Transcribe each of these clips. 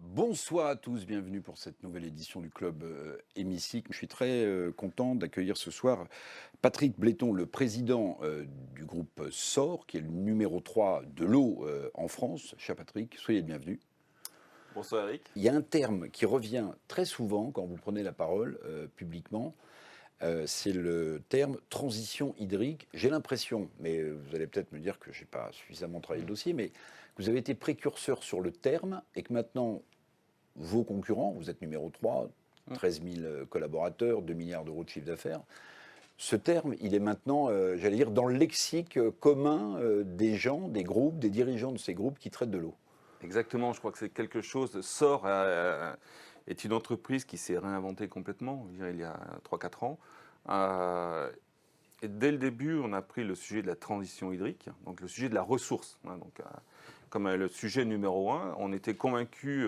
Bonsoir à tous, bienvenue pour cette nouvelle édition du Club Hémicycle. Je suis très content d'accueillir ce soir Patrick Bléton, le président du groupe SOR, qui est le numéro 3 de l'eau en France. Cher Patrick, soyez le bienvenu. Bonsoir Eric. Il y a un terme qui revient très souvent quand vous prenez la parole publiquement, c'est le terme transition hydrique. J'ai l'impression, mais vous allez peut-être me dire que je n'ai pas suffisamment travaillé le dossier, mais que vous avez été précurseur sur le terme et que maintenant, vos concurrents, vous êtes numéro 3, 13 000 collaborateurs, 2 milliards d'euros de chiffre d'affaires. Ce terme, il est maintenant, j'allais dire, dans le lexique commun des gens, des groupes, des dirigeants de ces groupes qui traitent de l'eau. Exactement, je crois que c'est quelque chose. SOR est une entreprise qui s'est réinventée complètement, je dirais, il y a 3-4 ans. Et dès le début, on a pris le sujet de la transition hydrique, donc le sujet de la ressource. Comme le sujet numéro 1, on était convaincus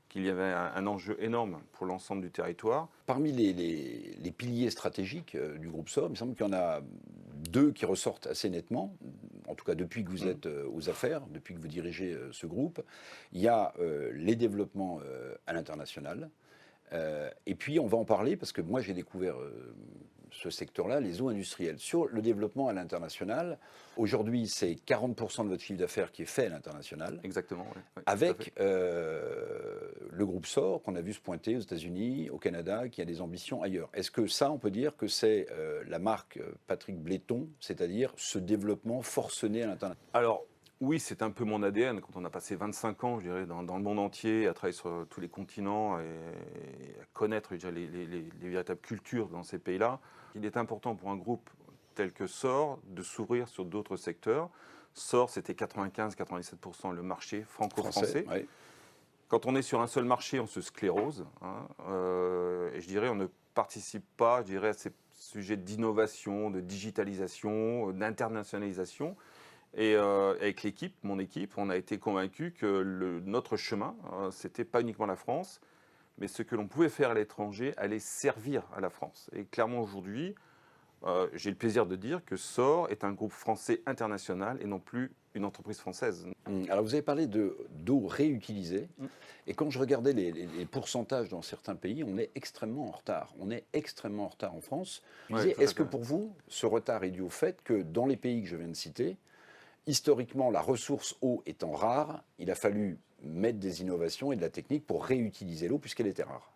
qu'il y avait un enjeu énorme pour l'ensemble du territoire. Parmi les piliers stratégiques du groupe SOR, il me semble qu'il y en a 2 qui ressortent assez nettement, en tout cas depuis que vous êtes aux affaires, depuis que vous dirigez ce groupe. Il y a les développements à l'international. Et puis on va en parler parce que moi j'ai découvert ce secteur-là, les eaux industrielles. Sur le développement à l'international, aujourd'hui c'est 40% de votre chiffre d'affaires qui est fait à l'international. Exactement, oui, avec le groupe SOR qu'on a vu se pointer aux États-Unis, au Canada, qui a des ambitions ailleurs. Est-ce que ça, on peut dire que c'est la marque Patrick Bléton, c'est-à-dire ce développement forcené à l'international? Alors, oui, c'est un peu mon ADN. Quand on a passé 25 ans, je dirais, dans le monde entier, à travailler sur tous les continents et à connaître, je dirais, les véritables cultures dans ces pays-là, il est important pour un groupe tel que SOR de s'ouvrir sur d'autres secteurs. SOR, c'était 95-97% le marché franco-français. Ouais. Quand on est sur un seul marché, on se sclérose. Et je dirais, on ne participe pas, je dirais, à ces sujets d'innovation, de digitalisation, d'internationalisation. Et avec l'équipe, mon équipe, on a été convaincus que notre chemin, c'était pas uniquement la France, mais ce que l'on pouvait faire à l'étranger allait servir à la France. Et clairement aujourd'hui, j'ai le plaisir de dire que SOR est un groupe français international et non plus une entreprise française. Alors vous avez parlé d'eau réutilisée, et quand je regardais les pourcentages dans certains pays, on est extrêmement en retard. On est extrêmement en retard en France. Est-ce que pour vous, ce retard est dû au fait que dans les pays que je viens de citer, historiquement, la ressource eau étant rare, il a fallu mettre des innovations et de la technique pour réutiliser l'eau puisqu'elle était rare?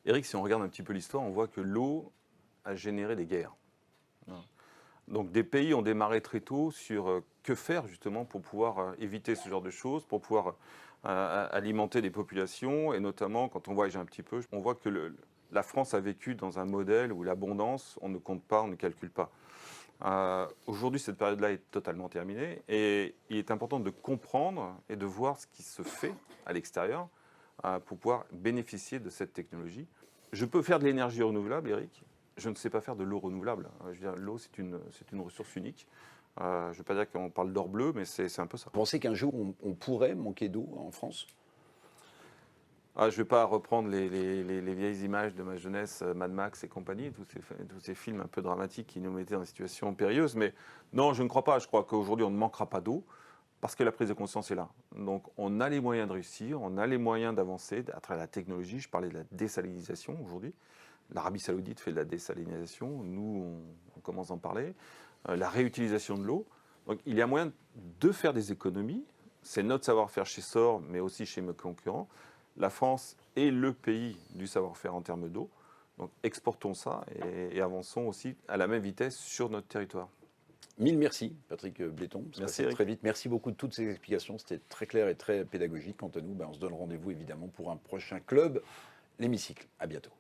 Eric, si on regarde un petit peu l'histoire, on voit que l'eau a généré des guerres. Donc des pays ont démarré très tôt sur que faire justement pour pouvoir éviter ce genre de choses, pour pouvoir alimenter des populations, et notamment quand on voyage un petit peu, on voit que la France a vécu dans un modèle où l'abondance, on ne compte pas, on ne calcule pas. Aujourd'hui, cette période-là est totalement terminée et il est important de comprendre et de voir ce qui se fait à l'extérieur pour pouvoir bénéficier de cette technologie. Je peux faire de l'énergie renouvelable, Eric. Je ne sais pas faire de l'eau renouvelable. Je veux dire, l'eau, c'est une ressource unique. Je ne veux pas dire qu'on parle d'or bleu, mais c'est un peu ça. Vous pensez qu'un jour, on pourrait manquer d'eau en France? Je ne vais pas reprendre les vieilles images de ma jeunesse, Mad Max et compagnie, tous ces films un peu dramatiques qui nous mettaient dans des situations périlleuses. Mais non, je ne crois pas. Je crois qu'aujourd'hui, on ne manquera pas d'eau parce que la prise de conscience est là. Donc, on a les moyens de réussir, on a les moyens d'avancer à travers la technologie. Je parlais de la désalinisation aujourd'hui. L'Arabie Saoudite fait de la désalinisation. Nous, on commence à en parler. La réutilisation de l'eau. Donc, il y a moyen de faire des économies. C'est notre savoir-faire chez SOR, mais aussi chez mes concurrents. La France est le pays du savoir-faire en termes d'eau. Donc exportons ça et avançons aussi à la même vitesse sur notre territoire. Mille merci, Patrick Bléton. Merci, très vite. Merci beaucoup de toutes ces explications. C'était très clair et très pédagogique. Quant à nous, on se donne rendez-vous évidemment pour un prochain club, l'Hémicycle. À bientôt.